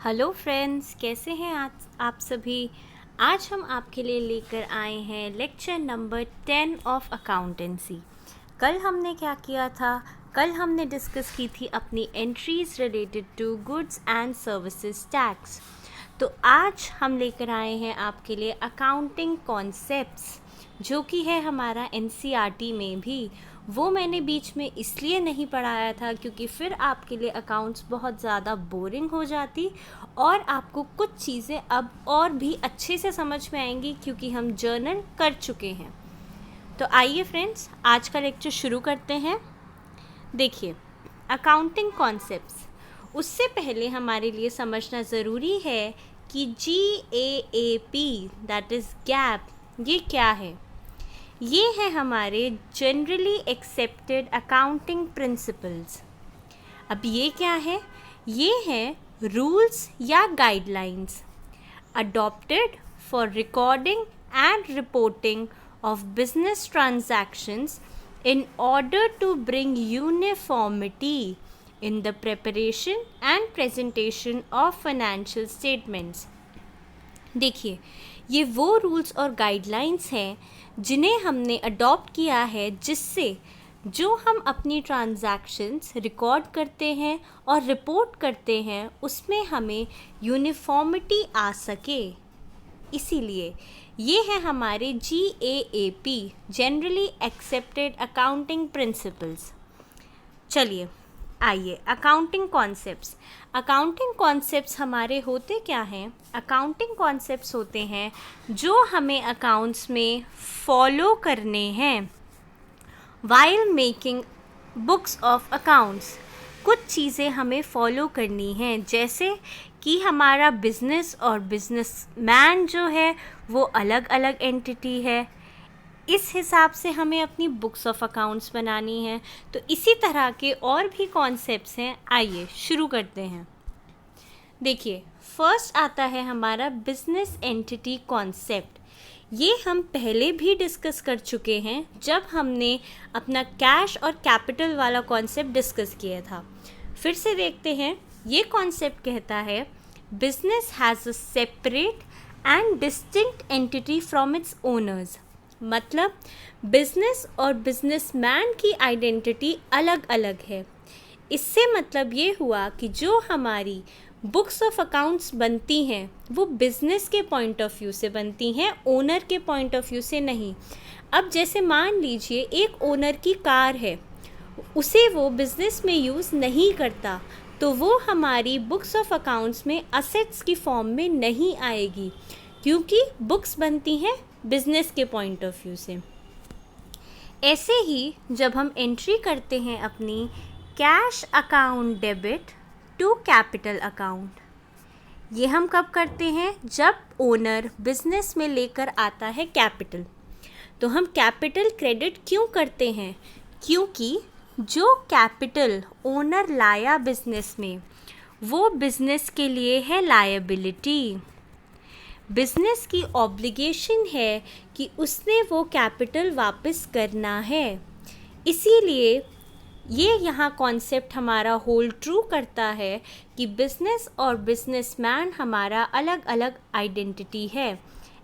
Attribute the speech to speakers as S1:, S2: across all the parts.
S1: Hello friends, कैसे हैं आज आप सभी। आज हम आपके लिए लेकर आए हैं लेक्चर नंबर 10 ऑफ अकाउंटेंसी। कल हमने क्या किया था? कल हमने डिस्कस की थी अपनी entries related to goods and services tax. तो आज हम लेकर आए हैं आपके लिए अकाउंटिंग कॉन्सेप्ट्स, जो कि है हमारा एनसीईआरटी में भी। वो मैंने बीच में इसलिए नहीं पढ़ाया था क्योंकि फिर आपके लिए अकाउंट्स बहुत ज़्यादा बोरिंग हो जाती और आपको कुछ चीज़ें अब और भी अच्छे से समझ में आएंगी क्योंकि हम जर्नल कर चुके हैं। तो आइए फ्रेंड्स, आज का लेक्चर शुरू करते हैं। देखिए, अकाउंटिंग कॉन्सेप्ट्स, उससे पहले हमारे लिए समझना ज़रूरी है कि GAAP, दैट इज़ गैप, ये क्या है। ये है हमारे जनरली एक्सेप्टेड अकाउंटिंग प्रिंसिपल्स। अब ये क्या है? ये है रूल्स या guidelines adopted for recording and reporting of business transactions in order to bring uniformity in the preparation and presentation of financial statements। देखिए, ये वो रूल्स और गाइडलाइंस हैं जिन्हें हमने अडॉप्ट किया है, जिससे जो हम अपनी ट्रांजैक्शंस रिकॉर्ड करते हैं और रिपोर्ट करते हैं उसमें हमें यूनिफॉर्मिटी आ सके। इसीलिए ये है हमारे GAAP, generally accepted accounting principles. चलिए आइए, अकाउंटिंग कॉन्सेप्ट्स। अकाउंटिंग कॉन्सेप्ट्स हमारे होते क्या हैं? अकाउंटिंग कॉन्सेप्ट्स होते हैं जो हमें अकाउंट्स में फॉलो करने हैं while making books of accounts. कुछ चीज़ें हमें फॉलो करनी हैं, जैसे कि हमारा बिज़नेस और बिजनेसमैन जो है वो अलग अलग एंटिटी है, इस हिसाब से हमें अपनी बुक्स ऑफ अकाउंट्स बनानी है। तो इसी तरह के और भी कॉन्सेप्ट्स हैं। आइए शुरू करते हैं। देखिए, फर्स्ट आता है हमारा बिजनेस एंटिटी कॉन्सेप्ट। ये हम पहले भी डिस्कस कर चुके हैं जब हमने अपना कैश और कैपिटल वाला कॉन्सेप्ट डिस्कस किया था। फिर से देखते हैं। ये कॉन्सेप्ट कहता है business has a separate and distinct entity from its owners. मतलब बिजनेस और बिजनेसमैन की आइडेंटिटी अलग अलग है। इससे मतलब ये हुआ कि जो हमारी बुक्स ऑफ अकाउंट्स बनती हैं वो बिज़नेस के पॉइंट ऑफ व्यू से बनती हैं, ओनर के पॉइंट ऑफ व्यू से नहीं। अब जैसे मान लीजिए एक ओनर की कार है, उसे वो बिज़नेस में यूज़ नहीं करता, तो वो हमारी बुक्स ऑफ अकाउंट्स में असेट्स की फॉर्म में नहीं आएगी, क्योंकि बुक्स बनती हैं बिज़नेस के पॉइंट ऑफ व्यू से। ऐसे ही जब हम एंट्री करते हैं अपनी cash account debit to capital account, ये हम कब करते हैं? जब ओनर बिज़नेस में लेकर आता है कैपिटल। तो हम कैपिटल क्रेडिट क्यों करते हैं? क्योंकि जो कैपिटल ओनर लाया बिज़नेस में, वो बिज़नेस के लिए है लायबिलिटी। बिज़नेस की ऑब्लिगेशन है कि उसने वो कैपिटल वापस करना है। इसीलिए ये यहाँ कॉन्सेप्ट हमारा होल्ड ट्रू करता है कि बिज़नेस और बिज़नेसमैन हमारा अलग अलग आइडेंटिटी है।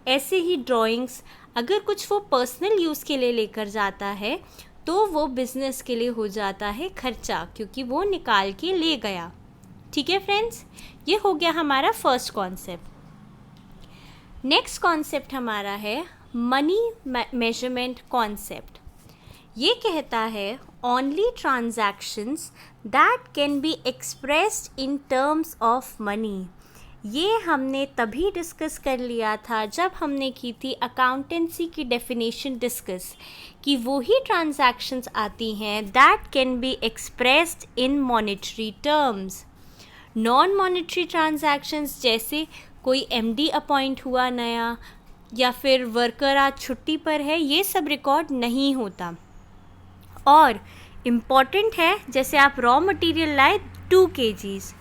S1: ऐसे ही ड्राइंग्स, अगर कुछ वो पर्सनल यूज़ के लिए लेकर जाता है तो वो बिज़नेस के लिए हो जाता है खर्चा, क्योंकि वो निकाल के ले गया। ठीक है फ्रेंड्स, ये हो गया हमारा फर्स्ट कॉन्सेप्ट। नेक्स्ट कॉन्सेप्ट हमारा है मनी मेजरमेंट कॉन्सेप्ट। ये कहता है only transactions that can be expressed in terms of money. ये हमने तभी डिस्कस कर लिया था जब हमने की थी अकाउंटेंसी की डेफिनेशन डिस्कस, कि वही ट्रांजैक्शंस आती हैं that can be expressed in monetary terms. Non monetary transactions, जैसे कोई MD अपॉइंट हुआ नया, या फिर वर्कर आज छुट्टी पर है, ये सब रिकॉर्ड नहीं होता। और इम्पॉर्टेंट है, जैसे आप रॉ मटेरियल लाए 2 kgs,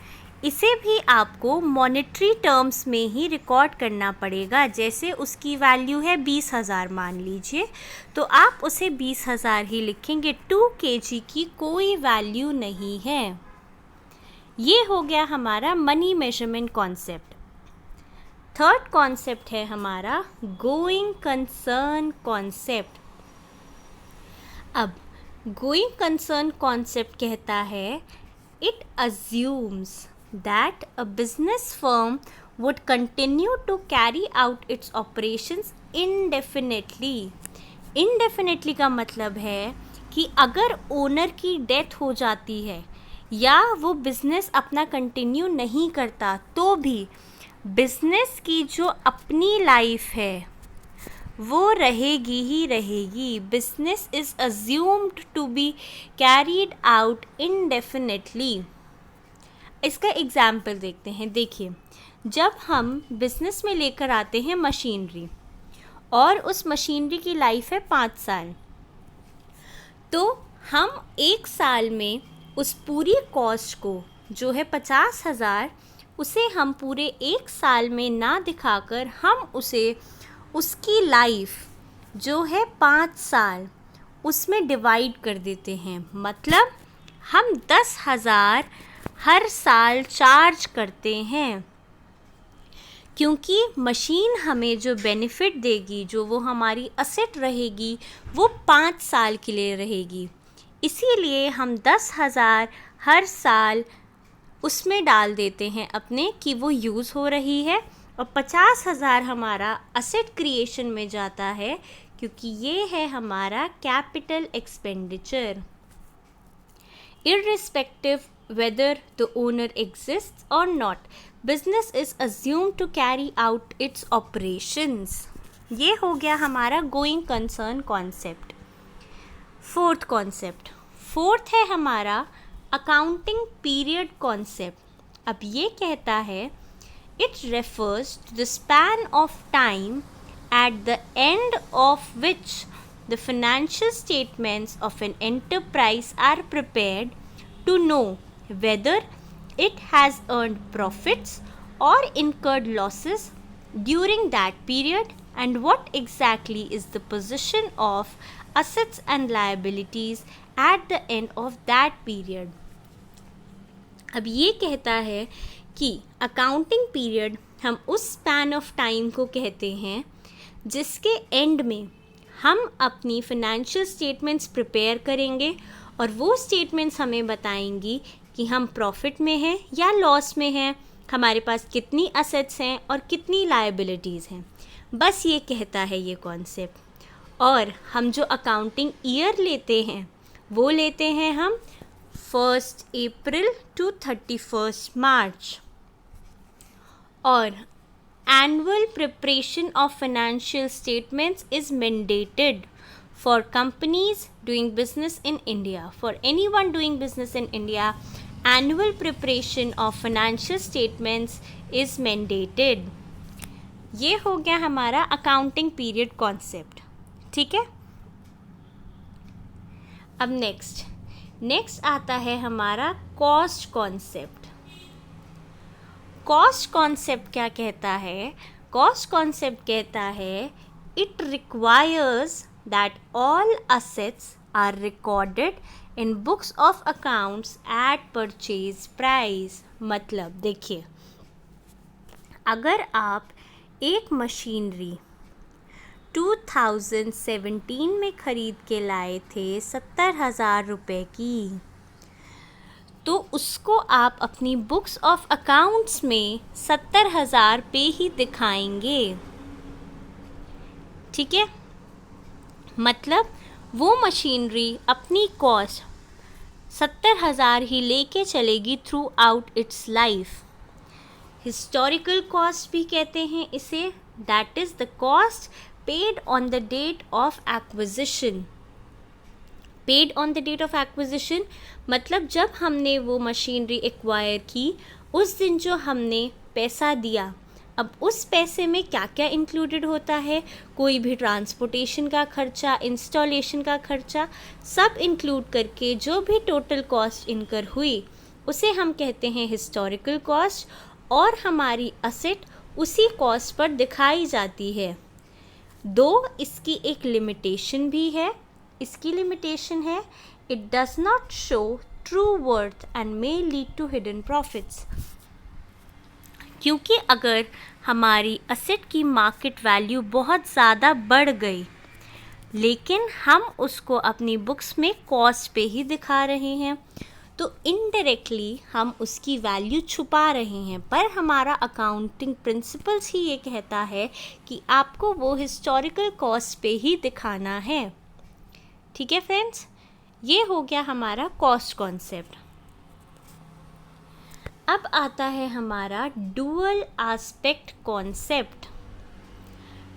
S1: इसे भी आपको मॉनेटरी टर्म्स में ही रिकॉर्ड करना पड़ेगा। जैसे उसकी वैल्यू है 20,000 मान लीजिए, तो आप उसे 20,000 ही लिखेंगे। 2 kg की कोई वैल्यू नहीं है। ये हो गया हमारा money measurement concept. Third concept है हमारा गोइंग कंसर्न कॉन्सेप्ट। अब गोइंग कंसर्न कॉन्सेप्ट कहता है it assumes that a business firm would continue to carry out its operations indefinitely। indefinitely का मतलब है कि अगर ओनर की डेथ हो जाती है या वो बिज़नेस अपना कंटिन्यू नहीं करता तो भी बिज़नेस की जो अपनी लाइफ है वो रहेगी ही रहेगी। Business is assumed to be carried out indefinitely. इसका एग्जाम्पल देखते हैं। देखिए, जब हम बिज़नेस में लेकर आते हैं मशीनरी और उस मशीनरी की लाइफ है 5 साल, तो हम 1 साल में उस पूरी कॉस्ट को जो है 50,000, उसे हम पूरे 1 साल में ना दिखाकर हम उसे उसकी लाइफ जो है 5 साल उसमें डिवाइड कर देते हैं। मतलब हम 10,000 हर साल चार्ज करते हैं, क्योंकि मशीन हमें जो बेनिफिट देगी, जो वो हमारी असेट रहेगी, वो 5 साल के लिए रहेगी। इसीलिए हम 10,000 हर साल उसमें डाल देते हैं अपने कि वो यूज़ हो रही है, और 50,000 हमारा असेट क्रिएशन में जाता है, क्योंकि ये है हमारा capital expenditure. Irrespective whether the owner exists or not, business is assumed to carry out its operations। ये हो गया हमारा going concern concept. Fourth concept, fourth है हमारा अकाउंटिंग पीरियड कॉन्सेप्ट। अब ये कहता है it refers to the span of time at the end of which the financial statements of an enterprise are prepared to know whether it has earned profits or incurred losses during that period, and what exactly is the position of assets and liabilities at the end of that period। अब ये कहता है कि accounting period हम उस span of time को कहते हैं जिसके एंड में हम अपनी फिनेंशियल स्टेटमेंट्स प्रिपेयर करेंगे, और वो स्टेटमेंट्स हमें बताएंगी कि हम प्रॉफिट में हैं या लॉस में हैं, हमारे पास कितनी असेट्स हैं और कितनी लायबिलिटीज़ हैं। बस ये कहता है ये कॉन्सेप्ट। और हम जो अकाउंटिंग ईयर लेते हैं वो लेते हैं हम 1 अप्रैल to 31 मार्च। और annual preparation of financial statements is mandated for companies doing business in India। For anyone doing business in India, annual preparation of financial statements is mandated। ये हो गया हमारा अकाउंटिंग पीरियड कॉन्सेप्ट। ठीक है, अब नेक्स्ट आता है हमारा कॉस्ट कॉन्सेप्ट। कॉस्ट कॉन्सेप्ट क्या कहता है? कॉस्ट कॉन्सेप्ट कहता है it requires that all assets are recorded in books of accounts at purchase price. मतलब देखिए, अगर आप एक मशीनरी 2017 में ख़रीद के लाए थे 70,000 रुपये की, तो उसको आप अपनी बुक्स ऑफ अकाउंट्स में 70,000 पे ही दिखाएंगे। ठीक है, मतलब वो मशीनरी अपनी कॉस्ट 70,000 ही लेके चलेगी throughout its life. Historical cost भी कहते हैं इसे, that is the cost paid on the date of acquisition. Paid on the date of acquisition मतलब जब हमने वो मशीनरी एक्वायर की उस दिन जो हमने पैसा दिया, अब उस पैसे में क्या क्या इंक्लूडेड होता है, कोई भी ट्रांसपोर्टेशन का खर्चा, इंस्टॉलेशन का खर्चा, सब इंक्लूड करके जो भी टोटल कॉस्ट इनकर हुई उसे हम कहते हैं हिस्टोरिकल कॉस्ट, और हमारी असेट उसी कॉस्ट पर दिखाई जाती है। दो इसकी एक लिमिटेशन भी है। इसकी लिमिटेशन है it does not show true worth and may lead to hidden profits. क्योंकि अगर हमारी असेट की मार्केट वैल्यू बहुत ज़्यादा बढ़ गई लेकिन हम उसको अपनी बुक्स में कॉस्ट पे ही दिखा रहे हैं तो इनडायरेक्टली हम उसकी वैल्यू छुपा रहे हैं, पर हमारा अकाउंटिंग प्रिंसिपल्स ही ये कहता है कि आपको वो हिस्टोरिकल कॉस्ट पे ही दिखाना है। ठीक है फ्रेंड्स, ये हो गया हमारा कॉस्ट कॉन्सेप्ट। अब आता है हमारा dual aspect concept.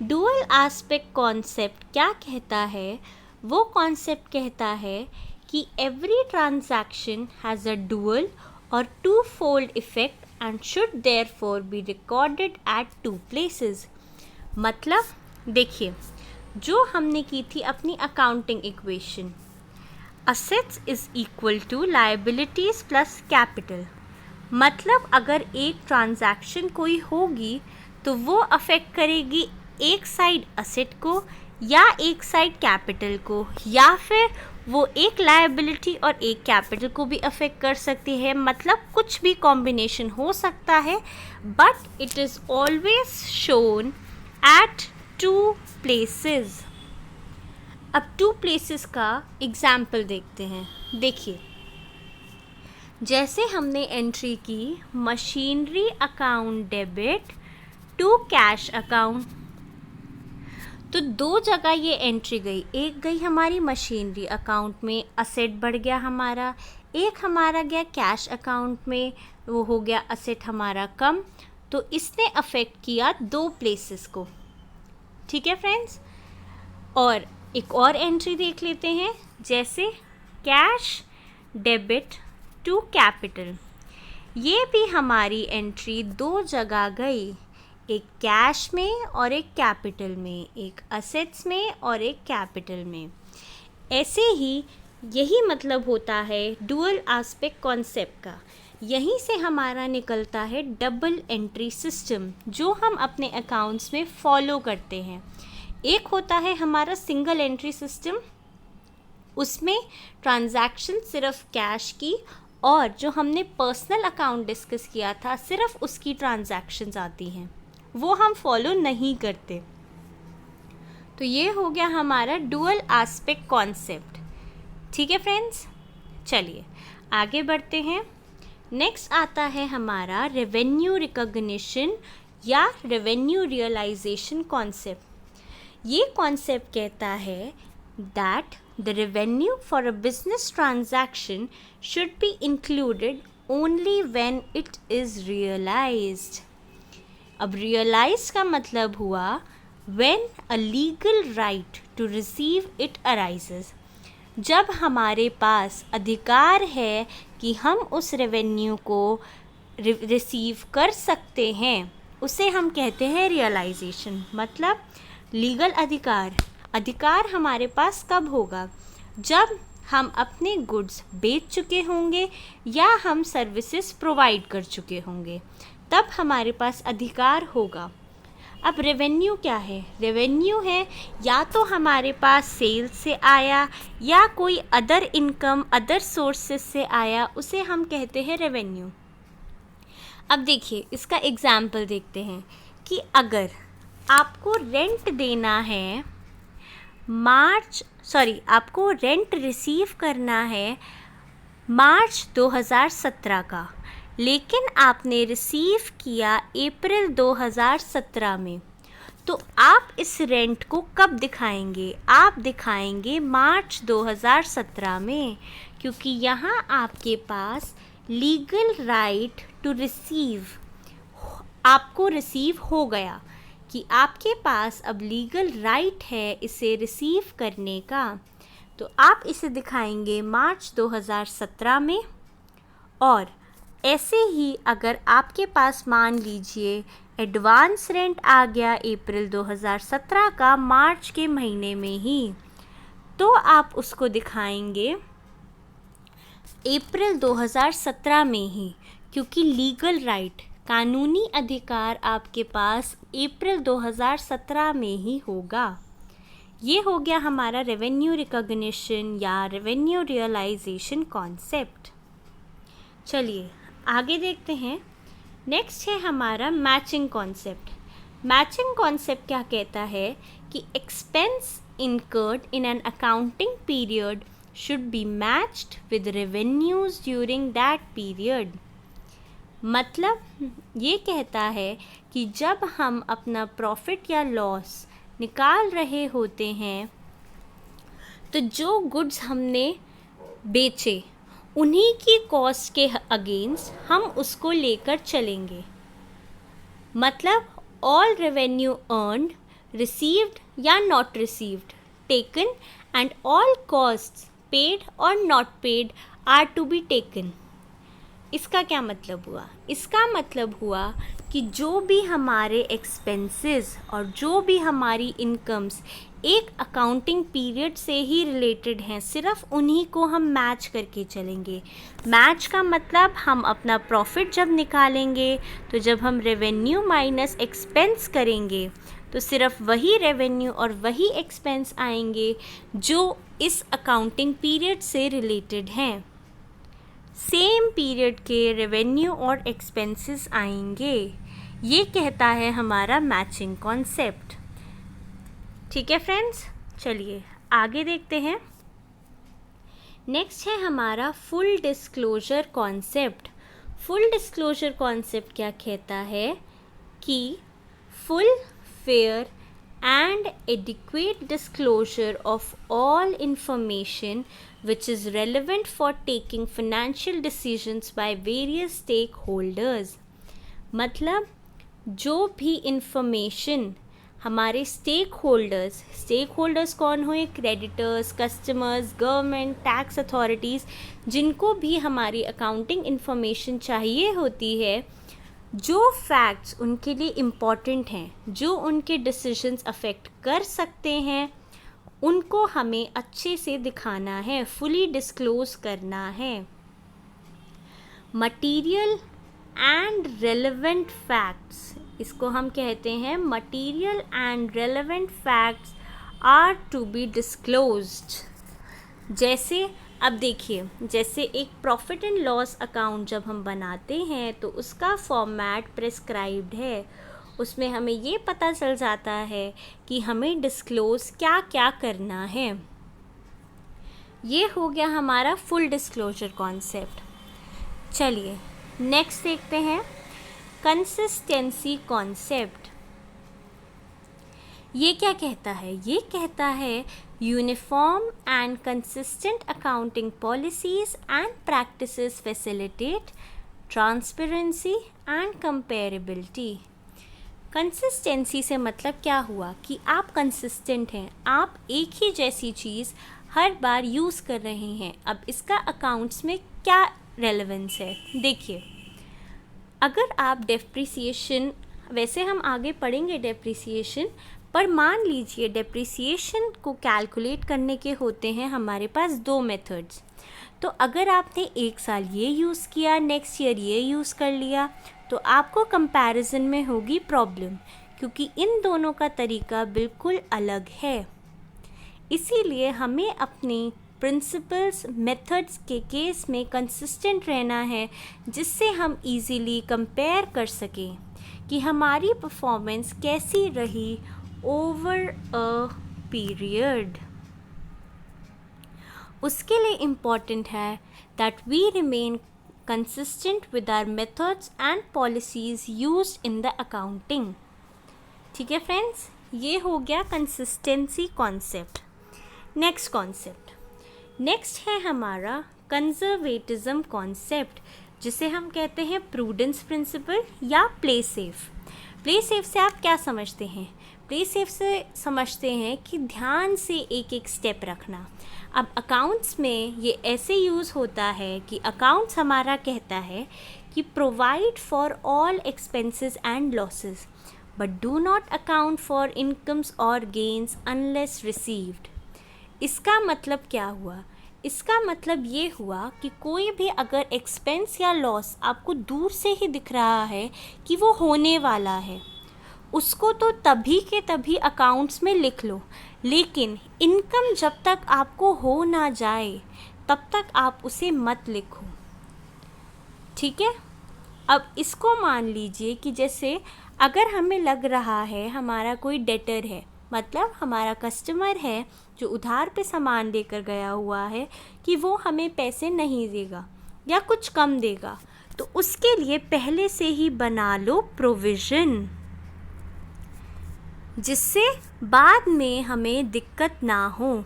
S1: Dual aspect concept क्या कहता है? वो कॉन्सेप्ट कहता है कि every transaction has a dual और twofold effect and should therefore be recorded at two places. मतलब देखिए, जो हमने की थी अपनी accounting equation, assets is equal to liabilities plus capital. मतलब अगर एक ट्रांजैक्शन कोई होगी तो वो अफेक्ट करेगी एक साइड असेट को या एक साइड कैपिटल को, या फिर वो एक लायबिलिटी और एक कैपिटल को भी अफेक्ट कर सकती है। मतलब कुछ भी कॉम्बिनेशन हो सकता है, but it is always shown at two places. अब टू प्लेसेस का एग्जाम्पल देखते हैं। देखिए, जैसे हमने एंट्री की machinery account debit to cash account, तो दो जगह ये एंट्री गई। एक गई हमारी मशीनरी अकाउंट में, असेट बढ़ गया हमारा, एक हमारा गया कैश अकाउंट में, वो हो गया असेट हमारा कम। तो इसने अफेक्ट किया दो प्लेसेस को। ठीक है फ्रेंड्स, और एक और एंट्री देख लेते हैं, जैसे कैश डेबिट टू कैपिटल। ये भी हमारी एंट्री दो जगह गई, एक कैश में और एक कैपिटल में, एक असेट्स में और एक कैपिटल में। ऐसे ही यही मतलब होता है डुअल एस्पेक्ट कॉन्सेप्ट का। यहीं से हमारा निकलता है डबल एंट्री सिस्टम, जो हम अपने अकाउंट्स में फॉलो करते हैं। एक होता है हमारा सिंगल एंट्री सिस्टम, उसमें ट्रांजैक्शन सिर्फ कैश की, और जो हमने पर्सनल अकाउंट डिस्कस किया था सिर्फ उसकी ट्रांजैक्शंस आती हैं, वो हम फॉलो नहीं करते। तो ये हो गया हमारा डुअल एस्पेक्ट कॉन्सेप्ट। ठीक है फ्रेंड्स, चलिए आगे बढ़ते हैं। नेक्स्ट आता है हमारा रेवेन्यू रिकॉग्निशन या रेवेन्यू रियलाइजेशन कॉन्सेप्ट। ये कॉन्सेप्ट कहता है that the revenue for a business transaction should be included only when it is realized. अब realized का मतलब हुआ when a legal right to receive it arises. जब हमारे पास अधिकार है कि हम उस रेवेन्यू को रिसीव कर सकते हैं, उसे हम कहते हैं रियलाइजेशन। मतलब लीगल अधिकार हमारे पास कब होगा? जब हम अपने गुड्स बेच चुके होंगे या हम सर्विसेज प्रोवाइड कर चुके होंगे, तब हमारे पास अधिकार होगा। अब रेवेन्यू क्या है? रेवेन्यू है या तो हमारे पास सेल्स से आया या कोई अदर इनकम अदर सोर्सेस से आया, उसे हम कहते हैं रेवेन्यू। अब देखिए, इसका एग्जाम्पल देखते हैं कि अगर आपको रेंट देना है आपको रेंट रिसीव करना है मार्च 2017 का, लेकिन आपने रिसीव किया अप्रैल 2017 में, तो आप इस रेंट को कब दिखाएंगे? आप दिखाएंगे मार्च 2017 में, क्योंकि यहाँ आपके पास लीगल राइट टू रिसीव आपको रिसीव हो गया, कि आपके पास अब लीगल राइट है इसे रिसीव करने का। तो आप इसे दिखाएंगे मार्च 2017 में। और ऐसे ही अगर आपके पास मान लीजिए एडवांस रेंट आ गया अप्रैल 2017 का मार्च के महीने में ही, तो आप उसको दिखाएंगे अप्रैल 2017 में ही, क्योंकि लीगल राइट कानूनी अधिकार आपके पास अप्रैल 2017 में ही होगा। ये हो गया हमारा रेवेन्यू रिकॉग्निशन या रेवेन्यू रियलाइजेशन कॉन्सेप्ट। चलिए आगे देखते हैं। नेक्स्ट है हमारा मैचिंग कॉन्सेप्ट। मैचिंग कॉन्सेप्ट क्या कहता है कि expense incurred in an accounting period should be matched with revenues during that period। मतलब ये कहता है कि जब हम अपना प्रॉफिट या लॉस निकाल रहे होते हैं तो जो गुड्स हमने बेचे उन्हीं की कॉस्ट के अगेंस्ट हम उसको लेकर चलेंगे। मतलब all revenue earned, received या not received, taken and all costs paid or not paid are to be taken। इसका क्या मतलब हुआ? इसका मतलब हुआ कि जो भी हमारे एक्सपेंसेस और जो भी हमारी इनकम्स एक अकाउंटिंग पीरियड से ही रिलेटेड हैं, सिर्फ उन्हीं को हम मैच करके चलेंगे। मैच का मतलब हम अपना प्रॉफिट जब निकालेंगे तो जब हम रेवेन्यू माइनस एक्सपेंस करेंगे तो सिर्फ वही रेवेन्यू और वही एक्सपेंस आएंगे जो इस अकाउंटिंग पीरियड से रिलेटेड हैं। सेम पीरियड के रेवेन्यू और एक्सपेंसेस आएंगे। ये कहता है हमारा मैचिंग कॉन्सेप्ट। ठीक है फ्रेंड्स, चलिए आगे देखते हैं। नेक्स्ट है हमारा full disclosure concept. Full disclosure concept क्या कहता है कि full, fair and adequate disclosure of all information which is relevant for taking financial decisions by various stakeholders। मतलब जो भी इंफॉर्मेशन हमारे स्टेक होल्डर्स कौन हुए? Creditors, customers, government, tax authorities, जिनको भी हमारी अकाउंटिंग इंफॉर्मेशन चाहिए होती है, जो फैक्ट्स उनके लिए इम्पॉर्टेंट हैं, जो उनके डिसीजंस अफेक्ट कर सकते हैं, उनको हमें अच्छे से दिखाना है, फुली डिस्क्लोज करना है। मटीरियल एंड रेलेवेंट फैक्ट्स, इसको हम कहते हैं material and relevant facts are to be disclosed. जैसे अब देखिए, जैसे एक प्रॉफिट एंड लॉस अकाउंट जब हम बनाते हैं तो उसका फॉर्मेट प्रिस्क्राइब्ड है। उसमें हमें ये पता चल जाता है कि हमें डिस्क्लोज क्या क्या करना है। ये हो गया हमारा फुल डिस्क्लोजर कॉन्सेप्ट। चलिए नेक्स्ट देखते हैं कंसिस्टेंसी कॉन्सेप्ट। ये क्या कहता है? ये कहता है uniform and consistent accounting policies and practices facilitate transparency and comparability. Consistency से मतलब क्या हुआ कि आप कंसिस्टेंट हैं, आप एक ही जैसी चीज़ हर बार यूज़ कर रहे हैं। अब इसका अकाउंट्स में क्या रेलेवेंस है? देखिए, अगर आप डेप्रिसिएशन, वैसे हम आगे पढ़ेंगे डेप्रिसिएशन, पर मान लीजिए डेप्रिसिएशन को कैलकुलेट करने के होते हैं हमारे पास दो मेथड्स। तो अगर आपने एक साल ये यूज़ किया, नेक्स्ट ईयर ये यूज़ कर लिया, तो आपको कंपैरिजन में होगी प्रॉब्लम, क्योंकि इन दोनों का तरीका बिल्कुल अलग है। इसीलिए हमें अपनी प्रिंसिपल्स, मेथड्स के केस में कंसिस्टेंट रहना है, जिससे हम इजीली कंपेयर कर सकें कि हमारी परफॉर्मेंस कैसी रही ओवर अ पीरियड। उसके लिए इम्पॉर्टेंट है that we remain consistent with our methods and policies used in the accounting। ठीक है फ्रेंड्स, ये हो गया consistency concept. Next concept, next है हमारा कंजर्वेटिज्म कॉन्सेप्ट, जिसे हम कहते हैं प्रूडेंस प्रिंसिपल या प्ले सेफ। प्ले सेफ से आप क्या समझते हैं? प्ले सेफ से समझते हैं कि ध्यान से एक एक स्टेप रखना। अब अकाउंट्स में ये ऐसे यूज़ होता है कि अकाउंट्स हमारा कहता है कि provide for all expenses and losses but do not account for incomes और गेन्स अनलेस रिसीव्ड। इसका मतलब क्या हुआ? इसका मतलब ये हुआ कि कोई भी अगर एक्सपेंस या लॉस आपको दूर से ही दिख रहा है कि वो होने वाला है, उसको तो तभी के तभी अकाउंट्स में लिख लो, लेकिन इनकम जब तक आपको हो ना जाए तब तक आप उसे मत लिखो। ठीक है। अब इसको मान लीजिए कि जैसे अगर हमें लग रहा है हमारा कोई डेटर है, मतलब हमारा कस्टमर है जो उधार पे सामान लेकर गया हुआ है, कि वो हमें पैसे नहीं देगा या कुछ कम देगा, तो उसके लिए पहले से ही बना लो प्रोविज़न, जिससे बाद में हमें दिक्कत ना हो।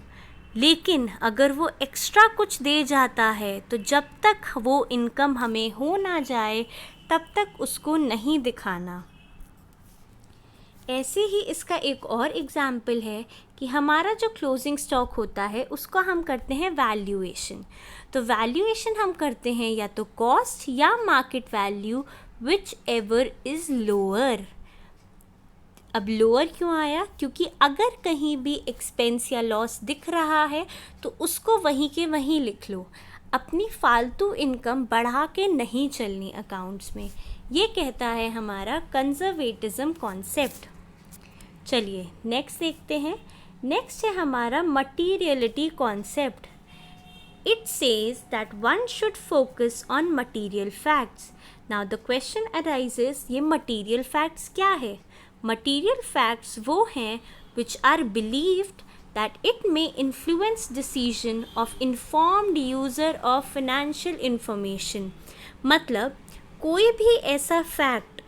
S1: लेकिन अगर वो एक्स्ट्रा कुछ दे जाता है तो जब तक वो इनकम हमें हो ना जाए तब तक उसको नहीं दिखाना। ऐसे ही इसका एक और एग्ज़ाम्पल है कि हमारा जो क्लोजिंग स्टॉक होता है उसको हम करते हैं वैल्यूएशन। तो वैल्यूएशन हम करते हैं या तो कॉस्ट या market value, which ever is lower. अब लोअर क्यों आया? क्योंकि अगर कहीं भी एक्सपेंस या लॉस दिख रहा है तो उसको वहीं के वहीं लिख लो। अपनी फालतू इनकम बढ़ा के नहीं चलनी अकाउंट्स में। ये कहता है हमारा कंजर्वेटिज्म कॉन्सेप्ट। चलिए नेक्स्ट देखते हैं। नेक्स्ट है हमारा materiality concept. It says that one should focus on material facts. Now the question arises, ये material facts क्या है? Material facts वो हैं which are believed that it may influence decision of informed user of financial information. मतलब कोई भी ऐसा fact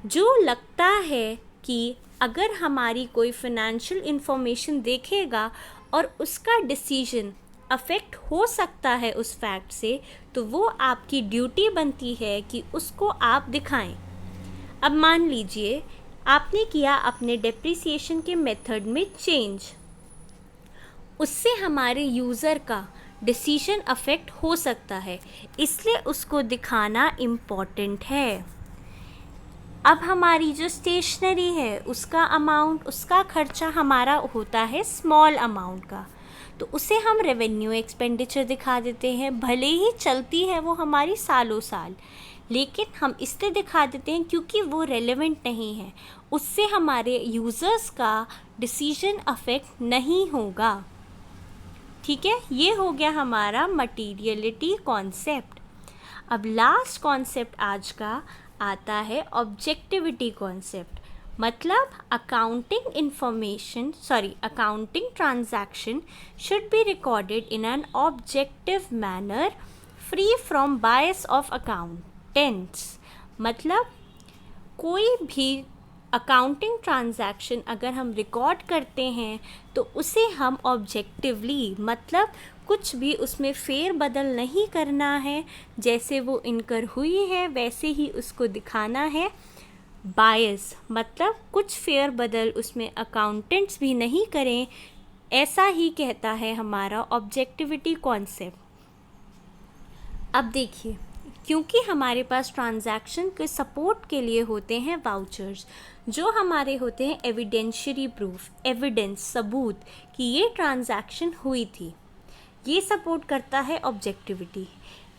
S1: जो लगता है कि अगर हमारी कोई फाइनेंशियल इंफॉर्मेशन देखेगा और उसका डिसीजन अफेक्ट हो सकता है उस फैक्ट से, तो वो आपकी ड्यूटी बनती है कि उसको आप दिखाएं। अब मान लीजिए आपने किया अपने डेप्रिसिएशन के मेथड में चेंज, उससे हमारे यूज़र का डिसीजन अफेक्ट हो सकता है, इसलिए उसको दिखाना इम्पॉर्टेंट है। अब हमारी जो स्टेशनरी है उसका अमाउंट, उसका खर्चा हमारा होता है स्मॉल अमाउंट का, तो उसे हम रेवेन्यू एक्सपेंडिचर दिखा देते हैं। भले ही चलती है वो हमारी सालों साल, लेकिन हम इसलिए दिखा देते हैं क्योंकि वो रेलेवेंट नहीं है, उससे हमारे यूज़र्स का डिसीजन अफेक्ट नहीं होगा। ठीक है, ये हो गया हमारा मटीरियलिटी कॉन्सेप्ट। अब लास्ट कॉन्सेप्ट आज का आता है ऑब्जेक्टिविटी कॉन्सेप्ट। मतलब accounting transaction should be recorded in an objective manner, free from bias of accountants। मतलब कोई भी अकाउंटिंग ट्रांजैक्शन अगर हम रिकॉर्ड करते हैं तो उसे हम ऑब्जेक्टिवली, मतलब कुछ भी उसमें फेर बदल नहीं करना है, जैसे वो इनकर हुई है वैसे ही उसको दिखाना है। बायस मतलब कुछ फेर बदल उसमें अकाउंटेंट्स भी नहीं करें, ऐसा ही कहता है हमारा ऑब्जेक्टिविटी कॉन्सेप्ट। अब देखिए, क्योंकि हमारे पास ट्रांजैक्शन के सपोर्ट के लिए होते हैं वाउचर्स, जो हमारे होते हैं एविडेंशियरी प्रूफ, एविडेंस, सबूत कि ये ट्रांजैक्शन हुई थी, ये सपोर्ट करता है ऑब्जेक्टिविटी।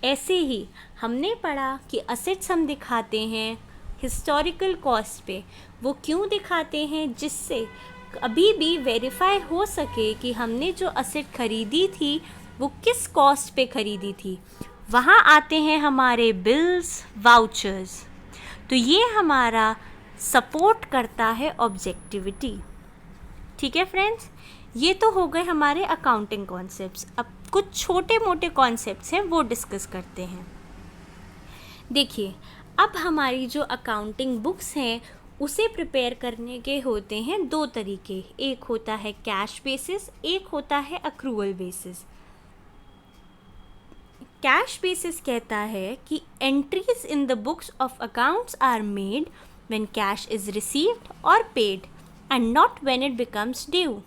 S1: ऐसे ही हमने पढ़ा कि असेट्स हम दिखाते हैं हिस्टोरिकल कॉस्ट पे। वो क्यों दिखाते हैं? जिससे कभी भी वेरीफाई हो सके कि हमने जो असेट खरीदी थी वो किस कॉस्ट पे खरीदी थी। वहाँ आते हैं हमारे बिल्स, वाउचर्स, तो ये हमारा सपोर्ट करता है ऑब्जेक्टिविटी। ठीक है फ्रेंड्स, ये तो हो गए हमारे अकाउंटिंग कॉन्सेप्ट्स। अब कुछ छोटे मोटे कॉन्सेप्ट्स हैं वो डिस्कस करते हैं। देखिए, अब हमारी जो अकाउंटिंग बुक्स हैं उसे प्रिपेयर करने के होते हैं दो तरीके। एक होता है कैश बेसिस, एक होता है अक्रूवल बेसिस। कैश बेसिस कहता है कि entries in the books of accounts are made when cash is received और paid and not when it becomes due.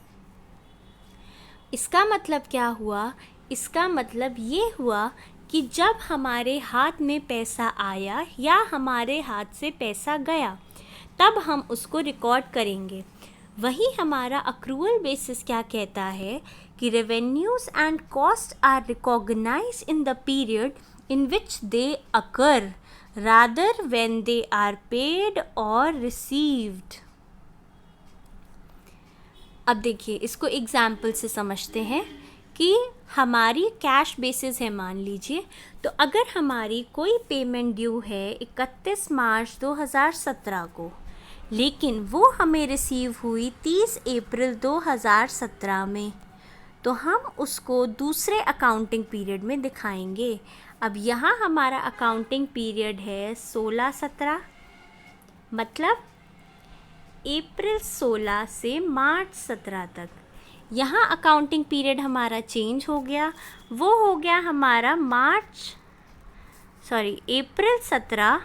S1: इसका मतलब क्या हुआ? इसका मतलब ये हुआ कि जब हमारे हाथ में पैसा आया या हमारे हाथ से पैसा गया तब हम उसको रिकॉर्ड करेंगे। वही हमारा अक्रूवल बेसिस क्या कहता है कि revenues and cost are recognised in the period in which they occur rather when they are paid or received. अब देखिए, इसको एग्जाम्पल से समझते हैं कि हमारी कैश बेसिस है मान लीजिए, तो अगर हमारी कोई पेमेंट ड्यू है 31 मार्च 2017 को, लेकिन वो हमें रिसीव हुई 30 अप्रैल 2017 में, तो हम उसको दूसरे अकाउंटिंग पीरियड में दिखाएंगे। अब यहाँ हमारा अकाउंटिंग पीरियड है 16-17, मतलब अप्रैल 16 से मार्च 17 तक। यहाँ अकाउंटिंग पीरियड हमारा चेंज हो गया, वो हो गया हमारा अप्रैल 17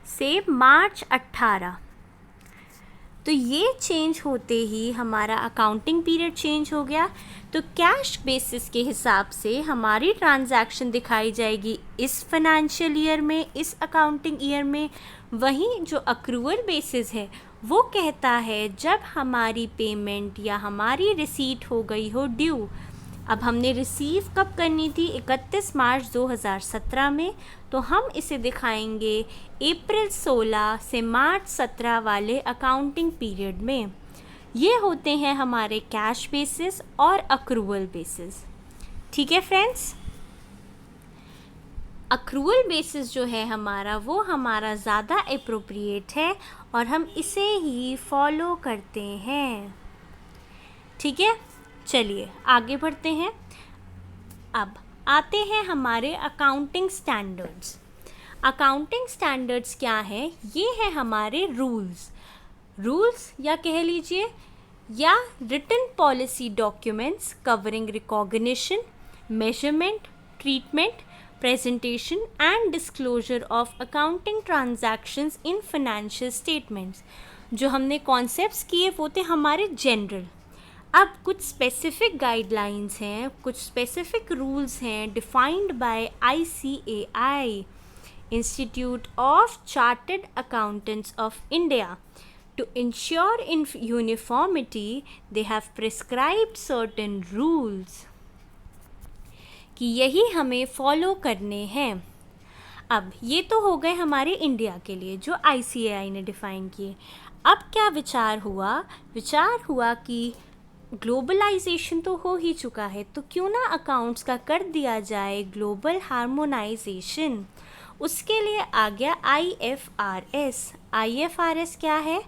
S1: से मार्च 18। तो ये चेंज होते ही हमारा अकाउंटिंग पीरियड चेंज हो गया। तो कैश बेसिस के हिसाब से हमारी ट्रांजैक्शन दिखाई जाएगी इस फाइनेंशियल ईयर में, इस अकाउंटिंग ईयर में। वहीं जो अक्रूवल बेसिस है वो कहता है जब हमारी पेमेंट या हमारी रिसीट हो गई हो ड्यू। अब हमने रिसीव कब करनी थी? 31 मार्च 2017 में, तो हम इसे दिखाएंगे अप्रैल 16 से मार्च 17 वाले अकाउंटिंग पीरियड में। ये होते हैं हमारे कैश बेसिस और अक्रूवल बेसिस। ठीक है फ्रेंड्स, अक्रूवल बेसिस जो है हमारा, वो हमारा ज़्यादा एप्रोप्रिएट है और हम इसे ही फॉलो करते हैं। ठीक है, चलिए आगे बढ़ते हैं। अब आते हैं हमारे अकाउंटिंग स्टैंडर्ड्स। अकाउंटिंग स्टैंडर्ड्स क्या है? ये है हमारे रूल्स या कह लीजिए या return policy documents covering recognition, measurement, treatment, presentation and disclosure of accounting transactions in financial statements। जो हमने कॉन्सेप्ट्स किए वो थे हमारे जनरल। अब कुछ स्पेसिफिक गाइडलाइंस हैं, कुछ स्पेसिफिक रूल्स हैं defined by ICAI, institute of chartered accountants of India. To ensure uniformity, they have prescribed certain rules कि यही हमें फॉलो करने हैं। अब ये तो हो गए हमारे इंडिया के लिए जो ICAI ने डिफ़ाइन किए। अब क्या विचार हुआ कि ग्लोबलाइजेशन तो हो ही चुका है, तो क्यों ना अकाउंट्स का कर दिया जाए ग्लोबल हार्मोनाइजेशन। उसके लिए आ गया IFRS क्या है?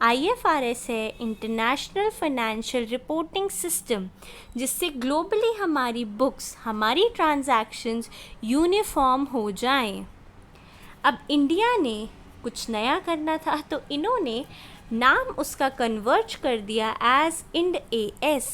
S1: IFRS है इंटरनेशनल फाइनेंशियल रिपोर्टिंग सिस्टम, जिससे ग्लोबली हमारी बुक्स, हमारी ट्रांजैक्शंस यूनिफॉर्म हो जाएं। अब इंडिया ने कुछ नया करना था, तो इन्होंने नाम उसका कन्वर्ट कर दिया एज इंड AS,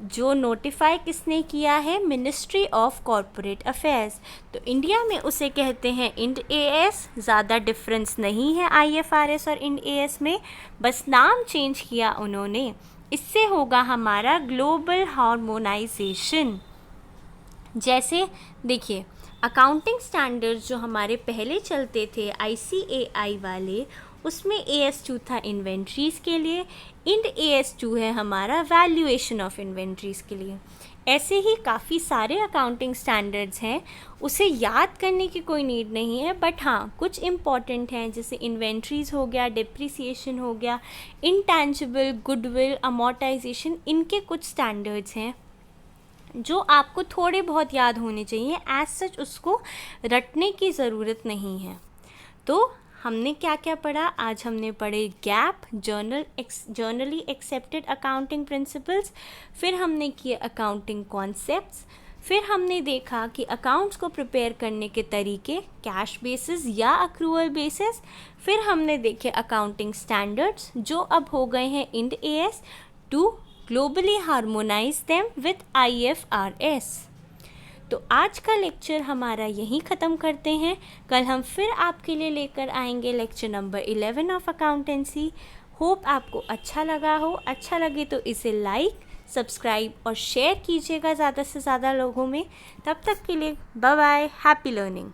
S1: जो नोटिफाई किसने किया है? Ministry of corporate affairs. तो इंडिया में उसे कहते हैं इंड AS। ज़्यादा डिफरेंस नहीं है IFRS और इंड AS में, बस नाम चेंज किया उन्होंने। इससे होगा हमारा ग्लोबल हार्मोनाइजेशन। जैसे देखिए, अकाउंटिंग स्टैंडर्ड्स जो हमारे पहले चलते थे ICAI वाले, उसमें AS2 था इन्वेंट्रीज़ के लिए, इंड AS2 है हमारा वैल्यूएशन ऑफ इन्वेंट्रीज़ के लिए। ऐसे ही काफ़ी सारे अकाउंटिंग स्टैंडर्ड्स हैं, उसे याद करने की कोई नीड नहीं है, बट हाँ कुछ इम्पॉर्टेंट हैं, जैसे इन्वेंट्रीज़ हो गया, डिप्रिसिएशन हो गया, इंटैंजिबल, गुडविल, अमोर्टाइजेशन, इनके कुछ स्टैंडर्ड्स हैं जो आपको थोड़े बहुत याद होने चाहिए। एज सच उसको रटने की ज़रूरत नहीं है। तो हमने क्या क्या पढ़ा? आज हमने पढ़े gap, generally accepted accounting principles, फिर हमने किए अकाउंटिंग कॉन्सेप्ट्स, फिर हमने देखा कि अकाउंट्स को प्रिपेयर करने के तरीके, कैश बेसिस या अक्रूवल बेसिस, फिर हमने देखे अकाउंटिंग स्टैंडर्ड्स जो अब हो गए हैं Ind AS to globally harmonise them with IFRS। तो आज का लेक्चर हमारा यहीं ख़त्म करते हैं। कल हम फिर आपके लिए लेकर आएंगे lecture number 11 of accountancy. Hope आपको अच्छा लगा हो। अच्छा लगे तो इसे लाइक, सब्सक्राइब और शेयर कीजिएगा ज़्यादा से ज़्यादा लोगों में। तब तक के लिए बाय बाय, हैप्पी लर्निंग।